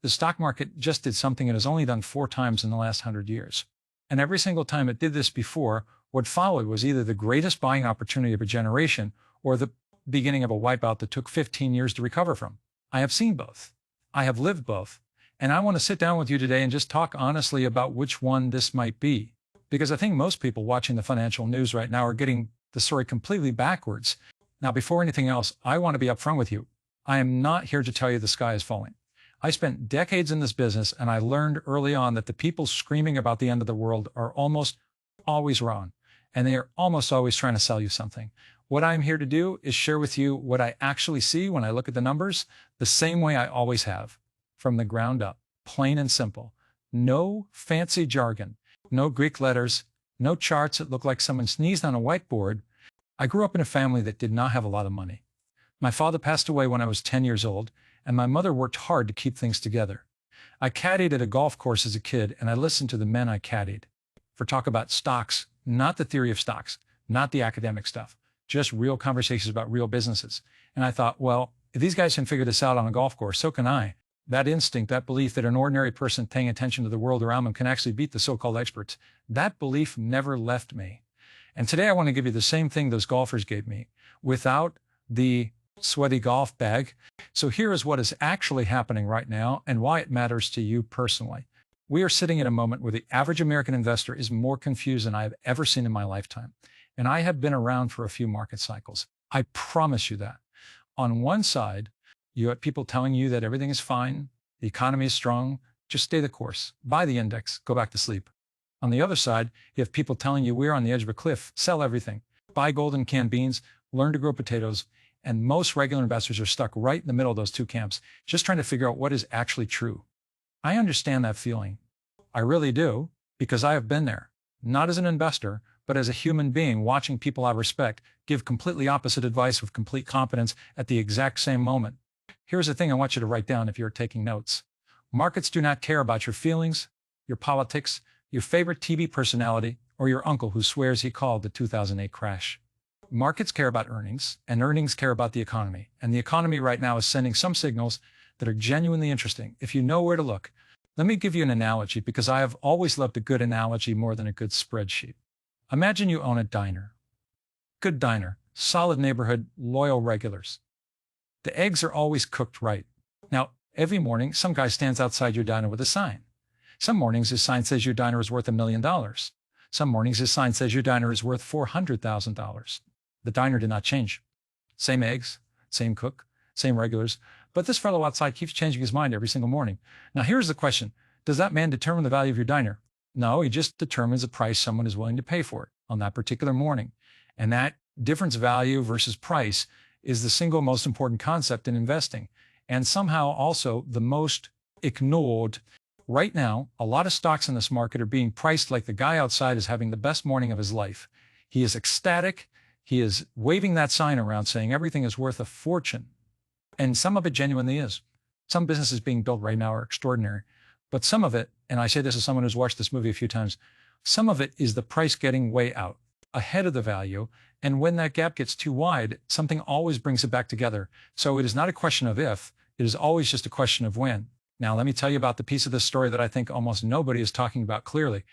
The stock market just did something it has only done 4 times in the last 100 years. And every single time it did this before, what followed was either the greatest buying opportunity of a generation or the beginning of a wipeout that took 15 years to recover from. I have seen both. I have lived both. And I want to sit down with you today and just talk honestly about which one this might be. Because I think most people watching the financial news right now are getting the story completely backwards. Now, before anything else, I want to be upfront with you. I am not here to tell you the sky is falling. I spent decades in this business, and I learned early on that the people screaming about the end of the world are almost always wrong, and they are almost always trying to sell you something. What I'm here to do is share with you what I actually see when I look at the numbers, the same way I always have, from the ground up, plain and simple. No fancy jargon, no Greek letters, no charts that look like someone sneezed on a whiteboard. I grew up in a family that did not have a lot of money. My father passed away when I was 10 years old, and my mother worked hard to keep things together. I caddied at a golf course as a kid, and I listened to the men I caddied for talk about stocks, not the theory of stocks, not the academic stuff, just real conversations about real businesses. And I thought, well, if these guys can figure this out on a golf course, so can I. That instinct, that belief that an ordinary person paying attention to the world around them can actually beat the so-called experts, that belief never left me. And today I want to give you the same thing those golfers gave me, without the sweaty golf bag. So here is what is actually happening right now and why it matters to you personally. We are sitting at a moment where the average American investor is more confused than I have ever seen in my lifetime. And I have been around for a few market cycles. I promise you that. On one side, you have people telling you that everything is fine, the economy is strong, just stay the course, buy the index, go back to sleep. On the other side, you have people telling you we're on the edge of a cliff, sell everything, buy gold and canned beans, learn to grow potatoes, and most regular investors are stuck right in the middle of those two camps, just trying to figure out what is actually true. I understand that feeling. I really do, because I have been there, not as an investor, but as a human being watching people I respect give completely opposite advice with complete competence at the exact same moment. Here's the thing I want you to write down if you're taking notes. Markets do not care about your feelings, your politics, your favorite TV personality, or your uncle who swears he called the 2008 crash. Markets care about earnings, and earnings care about the economy. And the economy right now is sending some signals that are genuinely interesting if you know where to look. Let me give you an analogy because I have always loved a good analogy more than a good spreadsheet. Imagine you own a diner. Good diner, solid neighborhood, loyal regulars. The eggs are always cooked right. Now, every morning, some guy stands outside your diner with a sign. Some mornings his sign says your diner is worth $1 million. Some mornings his sign says your diner is worth $400,000. The diner did not change. Same eggs, same cook, same regulars, but this fellow outside keeps changing his mind every single morning. Now here's the question. Does that man determine the value of your diner? No, he just determines the price someone is willing to pay for it on that particular morning. And that difference value versus price is the single most important concept in investing, and somehow also the most ignored. Right now, a lot of stocks in this market are being priced like the guy outside is having the best morning of his life. He is ecstatic. He is waving that sign around saying everything is worth a fortune. And some of it genuinely is. Some businesses being built right now are extraordinary. But some of it, and I say this as someone who's watched this movie a few times, some of it is the price getting way out, ahead of the value. And when that gap gets too wide, something always brings it back together. So it is not a question of if, it is always just a question of when. Now, let me tell you about the piece of this story that I think almost nobody is talking about clearly,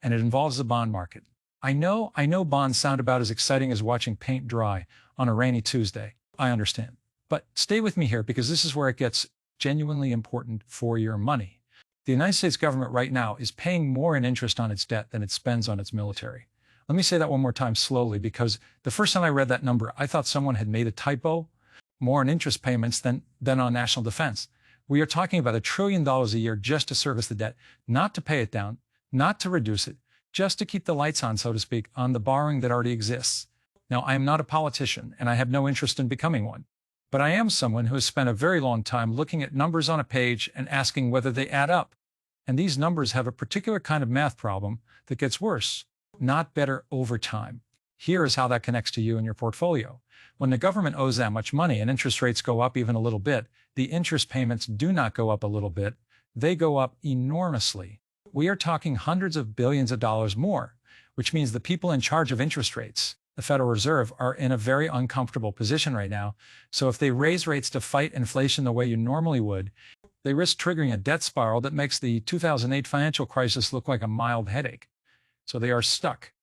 and it involves the bond market. I know bonds sound about as exciting as watching paint dry on a rainy Tuesday. I understand. But stay with me here because this is where it gets genuinely important for your money. The United States government right now is paying more in interest on its debt than it spends on its military. Let me say that one more time slowly because the first time I read that number, I thought someone had made a typo, more in interest payments than on national defense. We are talking about $1 trillion a year just to service the debt, not to pay it down, not to reduce it, just to keep the lights on, so to speak, on the borrowing that already exists. Now, I am not a politician, and I have no interest in becoming one. But I am someone who has spent a very long time looking at numbers on a page and asking whether they add up. And these numbers have a particular kind of math problem that gets worse, not better over time. Here is how that connects to you and your portfolio. When the government owes that much money and interest rates go up even a little bit, the interest payments do not go up a little bit. They go up enormously. We are talking hundreds of billions of dollars more, which means the people in charge of interest rates, the Federal Reserve, are in a very uncomfortable position right now. So if they raise rates to fight inflation the way you normally would, They risk triggering a debt spiral that makes the 2008 financial crisis look like a mild headache. So they are stuck.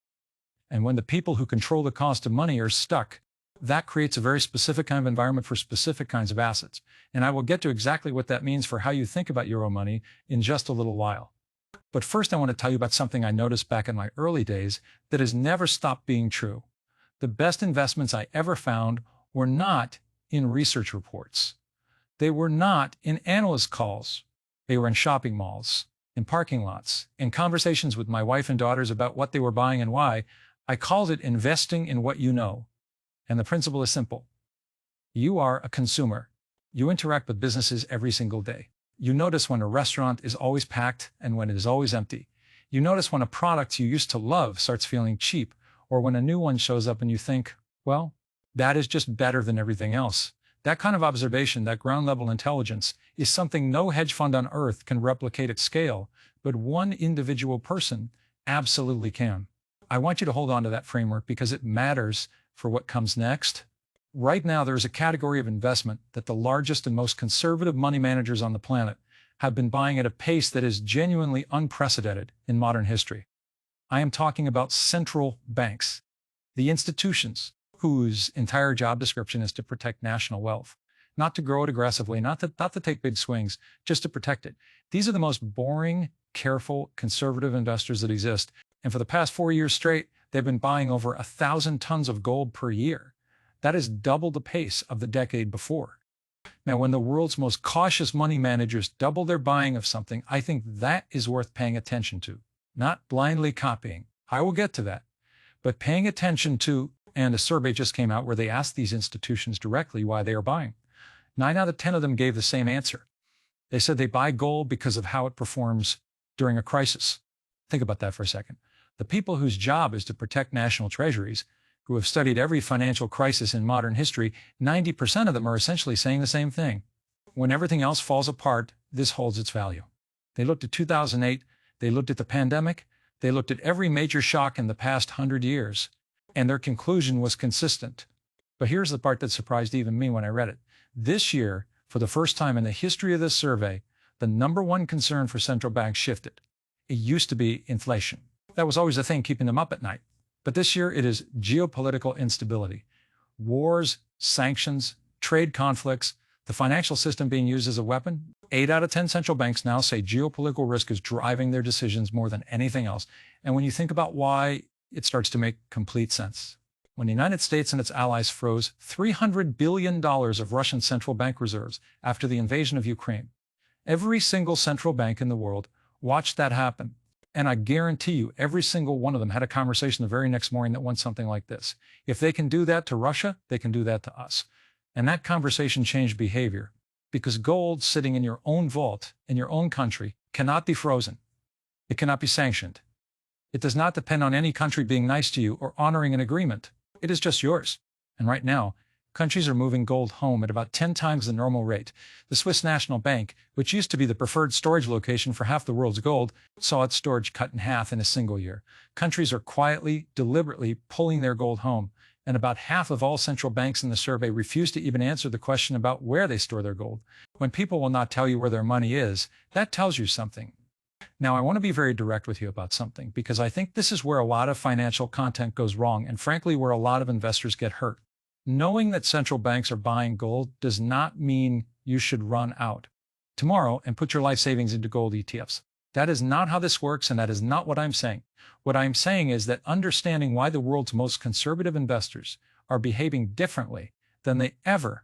And when the people who control the cost of money are stuck, that creates a very specific kind of environment for specific kinds of assets. And I will get to exactly what that means for how you think about your own money in just a little while. But first, I want to tell you about something I noticed back in my early days that has never stopped being true. The best investments I ever found were not in research reports. They were not in analyst calls. They were in shopping malls, in parking lots, in conversations with my wife and daughters about what they were buying and why. I called it investing in what you know. And the principle is simple. You are a consumer. You interact with businesses every single day. You notice when a restaurant is always packed and when it is always empty. You notice when a product you used to love starts feeling cheap, or when a new one shows up and you think, well, that is just better than everything else. That kind of observation, that ground-level intelligence, is something no hedge fund on earth can replicate at scale, but one individual person absolutely can. I want you to hold on to that framework because it matters for what comes next. Right now, there is a category of investment that the largest and most conservative money managers on the planet have been buying at a pace that is genuinely unprecedented in modern history. I am talking about central banks, the institutions whose entire job description is to protect national wealth, not to grow it aggressively, not to take big swings, just to protect it. These are the most boring, careful, conservative investors that exist. And for the past 4 years straight, they've been buying over 1,000 tons of gold per year. That is double the pace of the decade before. Now, when the world's most cautious money managers double their buying of something, I think that is worth paying attention to, not blindly copying. I will get to that. But paying attention to, and a survey just came out where they asked these institutions directly why they are buying. 9 out of 10 of them gave the same answer. They said they buy gold because of how it performs during a crisis. Think about that for a second. The people whose job is to protect national treasuries, who have studied every financial crisis in modern history, 90% of them are essentially saying the same thing. When everything else falls apart, this holds its value. They looked at 2008, they looked at the pandemic, they looked at every major shock in the past 100 years, and their conclusion was consistent. But here's the part that surprised even me when I read it. This year, for the first time in the history of this survey, the number one concern for central banks shifted. It used to be inflation. That was always the thing keeping them up at night. But this year it is geopolitical instability. Wars, sanctions, trade conflicts, the financial system being used as a weapon. 8 out of 10 central banks now say geopolitical risk is driving their decisions more than anything else. And when you think about why, it starts to make complete sense. When the United States and its allies froze $300 billion of Russian central bank reserves after the invasion of Ukraine, every single central bank in the world watched that happen. And I guarantee you, every single one of them had a conversation the very next morning that went something like this. If they can do that to Russia, they can do that to us. And that conversation changed behavior because gold sitting in your own vault, in your own country, cannot be frozen. It cannot be sanctioned. It does not depend on any country being nice to you or honoring an agreement. It is just yours. And right now, countries are moving gold home at about 10 times the normal rate. The Swiss National Bank, which used to be the preferred storage location for half the world's gold, saw its storage cut in half in a single year. Countries are quietly, deliberately pulling their gold home, and about half of all central banks in the survey refuse to even answer the question about where they store their gold. When people will not tell you where their money is, that tells you something. Now, I want to be very direct with you about something, because I think this is where a lot of financial content goes wrong, and frankly, where a lot of investors get hurt. Knowing that central banks are buying gold does not mean you should run out tomorrow and put your life savings into gold ETFs. That is not how this works, and that is not what I'm saying. What I'm saying is that understanding why the world's most conservative investors are behaving differently than they ever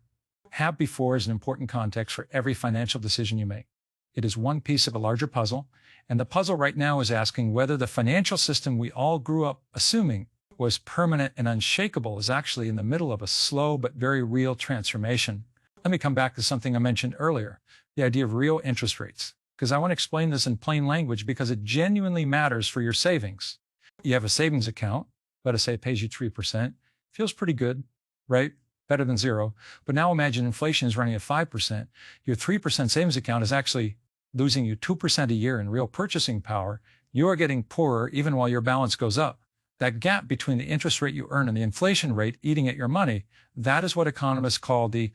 have before is an important context for every financial decision you make. It is one piece of a larger puzzle, and the puzzle right now is asking whether the financial system we all grew up assuming was permanent and unshakable is actually in the middle of a slow but very real transformation. Let me come back to something I mentioned earlier, the idea of real interest rates, because I want to explain this in plain language because it genuinely matters for your savings. You have a savings account, let us say it pays you 3%. Feels pretty good, right? Better than zero. But now imagine inflation is running at 5%. Your 3% savings account is actually losing you 2% a year in real purchasing power. You are getting poorer even while your balance goes up. That gap between the interest rate you earn and the inflation rate eating at your money, that is what economists call the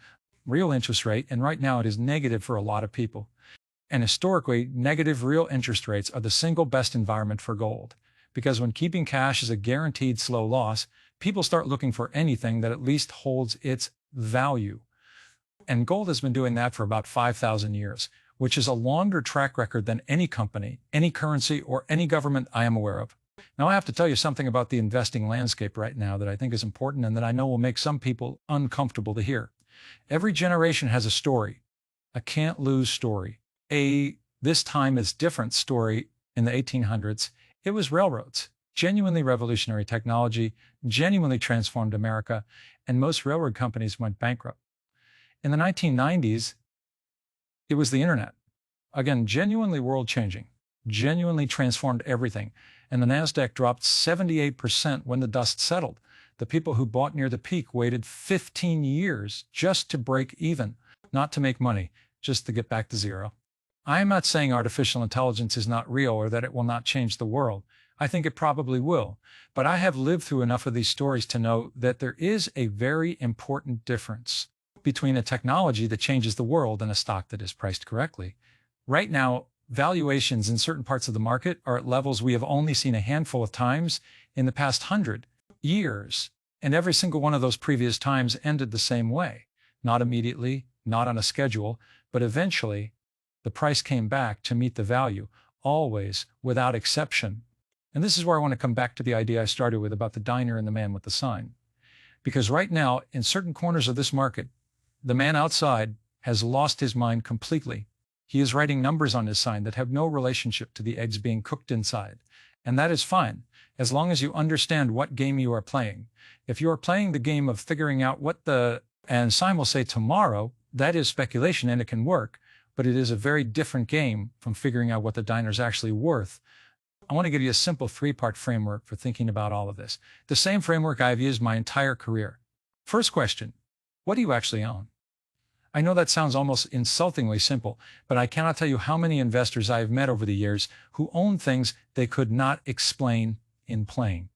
real interest rate, and right now it is negative for a lot of people. And historically, negative real interest rates are the single best environment for gold. Because when keeping cash is a guaranteed slow loss, people start looking for anything that at least holds its value. And gold has been doing that for about 5,000 years, which is a longer track record than any company, any currency, or any government I am aware of. Now, I have to tell you something about the investing landscape right now that I think is important and that I know will make some people uncomfortable to hear. Every generation has a story, a can't-lose story, a this time is different story. In the 1800s, it was railroads, genuinely revolutionary technology, genuinely transformed America, and most railroad companies went bankrupt. In the 1990s, it was the internet. Again, genuinely world-changing, genuinely transformed everything, and the NASDAQ dropped 78% when the dust settled. The people who bought near the peak waited 15 years just to break even, not to make money, just to get back to zero. I am not saying artificial intelligence is not real or that it will not change the world. I think it probably will, but I have lived through enough of these stories to know that there is a very important difference between a technology that changes the world and a stock that is priced correctly. Right now, valuations in certain parts of the market are at levels we have only seen a handful of times in the past 100 years, and every single one of those previous times ended the same way. Not immediately, not on a schedule, but eventually the price came back to meet the value, always, without exception. And this is where I want to come back to the idea I started with about the diner and the man with the sign. Because right now, in certain corners of this market, the man outside has lost his mind completely. He is writing numbers on his sign that have no relationship to the eggs being cooked inside. And that is fine, as long as you understand what game you are playing. If you are playing the game of figuring out what the and sign will say tomorrow, that is speculation and it can work, but it is a very different game from figuring out what the diner is actually worth. I want to give you a simple three-part framework for thinking about all of this. The same framework I've used my entire career. First question, what do you actually own? I know that sounds almost insultingly simple, but I cannot tell you how many investors I have met over the years who own things they could not explain in plain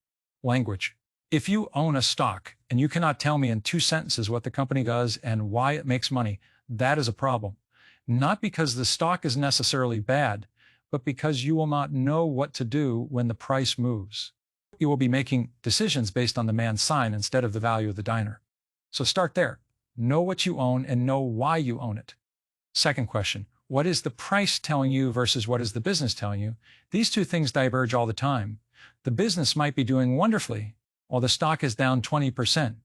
language. If you own a stock and you cannot tell me in 2 sentences what the company does and why it makes money, that is a problem. Not because the stock is necessarily bad, but because you will not know what to do when the price moves. You will be making decisions based on the man's sign instead of the value of the diner. So start there. Know what you own and know why you own it. Second question, what is the price telling you versus what is the business telling you? These two things diverge all the time. The business might be doing wonderfully, while the stock is down 20%,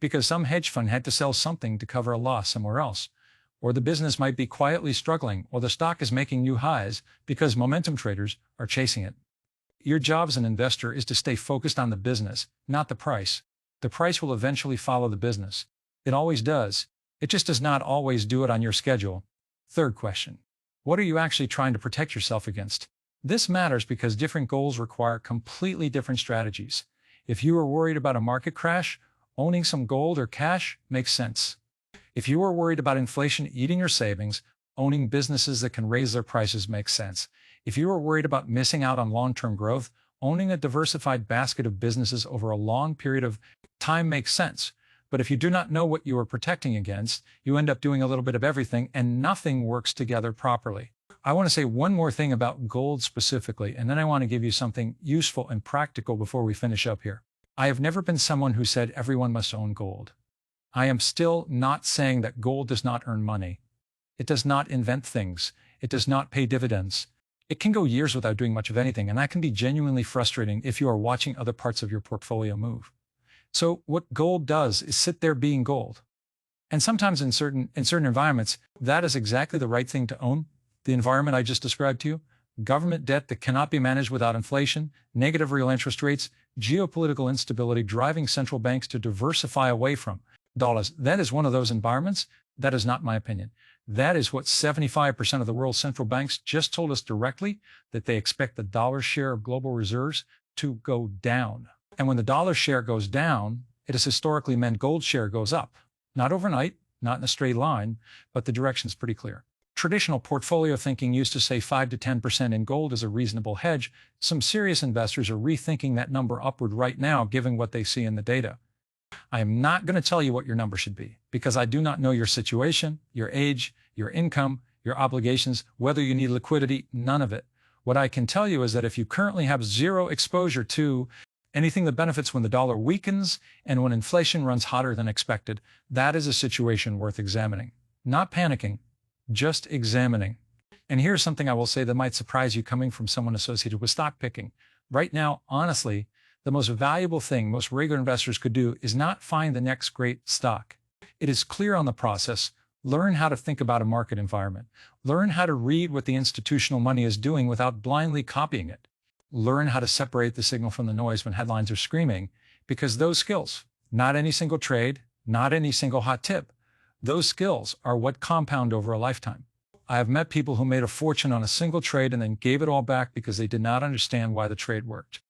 because some hedge fund had to sell something to cover a loss somewhere else. Or the business might be quietly struggling, or the stock is making new highs because momentum traders are chasing it. Your job as an investor is to stay focused on the business, not the price. The price will eventually follow the business. It always does. It just does not always do it on your schedule. Third question, what are you actually trying to protect yourself against? This matters because different goals require completely different strategies. If you are worried about a market crash, owning some gold or cash makes sense. If you are worried about inflation eating your savings, owning businesses that can raise their prices makes sense. If you are worried about missing out on long-term growth, owning a diversified basket of businesses over a long period of time makes sense. But if you do not know what you are protecting against, you end up doing a little bit of everything and nothing works together properly. I want to say one more thing about gold specifically, and then I want to give you something useful and practical before we finish up here. I have never been someone who said everyone must own gold. I am still not saying that gold does not earn money. It does not invent things. It does not pay dividends. It can go years without doing much of anything, and that can be genuinely frustrating if you are watching other parts of your portfolio move. So what gold does is sit there being gold. And sometimes in certain environments, that is exactly the right thing to own. The environment I just described to you, government debt that cannot be managed without inflation, negative real interest rates, geopolitical instability driving central banks to diversify away from dollars. That is one of those environments. That is not my opinion. That is what 75% of the world's central banks just told us directly, that they expect the dollar share of global reserves to go down. And when the dollar share goes down, it has historically meant gold share goes up. Not overnight, not in a straight line, but the direction is pretty clear. Traditional portfolio thinking used to say 5 to 10% in gold is a reasonable hedge. Some serious investors are rethinking that number upward right now, given what they see in the data. I am not going to tell you what your number should be, because I do not know your situation, your age, your income, your obligations, whether you need liquidity, none of it. What I can tell you is that if you currently have zero exposure to anything that benefits when the dollar weakens and when inflation runs hotter than expected, that is a situation worth examining. Not panicking, just examining. And here's something I will say that might surprise you coming from someone associated with stock picking. Right now, honestly, the most valuable thing most regular investors could do is not find the next great stock. It is clear on the process. Learn how to think about a market environment. Learn how to read what the institutional money is doing without blindly copying it. Learn how to separate the signal from the noise when headlines are screaming, because those skills, not any single trade, not any single hot tip, those skills are what compound over a lifetime. I have met people who made a fortune on a single trade and then gave it all back because they did not understand why the trade worked.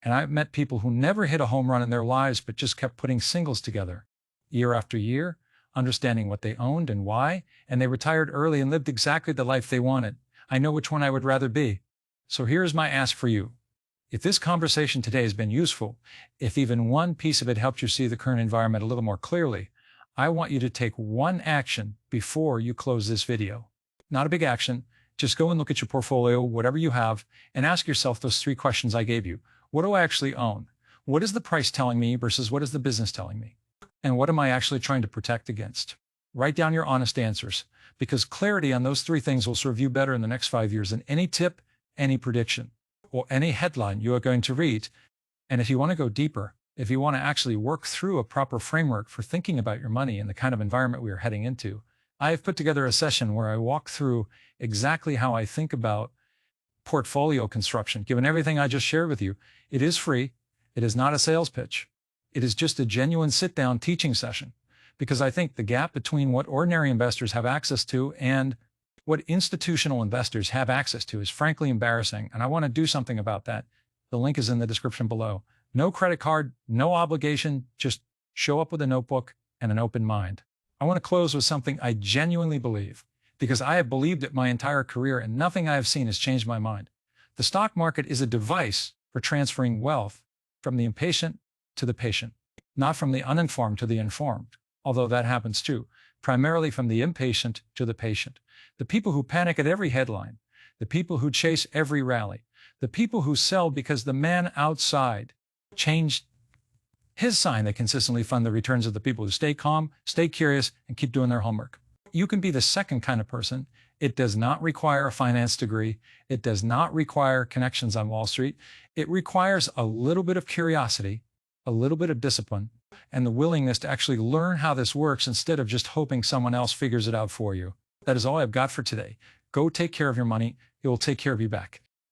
And I've met people who never hit a home run in their lives but just kept putting singles together, year after year, understanding what they owned and why, and they retired early and lived exactly the life they wanted. I know which one I would rather be. So here's my ask for you. If this conversation today has been useful, if even one piece of it helped you see the current environment a little more clearly, I want you to take one action before you close this video. Not a big action. Just go and look at your portfolio, whatever you have, and ask yourself those 3 questions I gave you. What do I actually own? What is the price telling me versus what is the business telling me? And what am I actually trying to protect against? Write down your honest answers, because clarity on those 3 things will serve you better in the next 5 years than any tip, any prediction, or any headline you are going to read. And if you want to go deeper, if you want to actually work through a proper framework for thinking about your money and the kind of environment we are heading into, I have put together a session where I walk through exactly how I think about portfolio construction. Given everything I just shared with you, it is free. It is not a sales pitch. It is just a genuine sit-down teaching session, because I think the gap between what ordinary investors have access to and what institutional investors have access to is frankly embarrassing, and I want to do something about that. The link is in the description below. No credit card, no obligation, just show up with a notebook and an open mind. I want to close with something I genuinely believe, because I have believed it my entire career and nothing I have seen has changed my mind. The stock market is a device for transferring wealth from the impatient to the patient, not from the uninformed to the informed, although that happens too, primarily from the impatient to the patient. The people who panic at every headline, the people who chase every rally, the people who sell because the man outside changed his sign. They consistently fund the returns of the people who stay calm, stay curious, and keep doing their homework. You can be the second kind of person. It does not require a finance degree. It does not require connections on Wall Street. It requires a little bit of curiosity, a little bit of discipline, and the willingness to actually learn how this works instead of just hoping someone else figures it out for you. That is all I've got for today. Go take care of your money. It will take care of you back.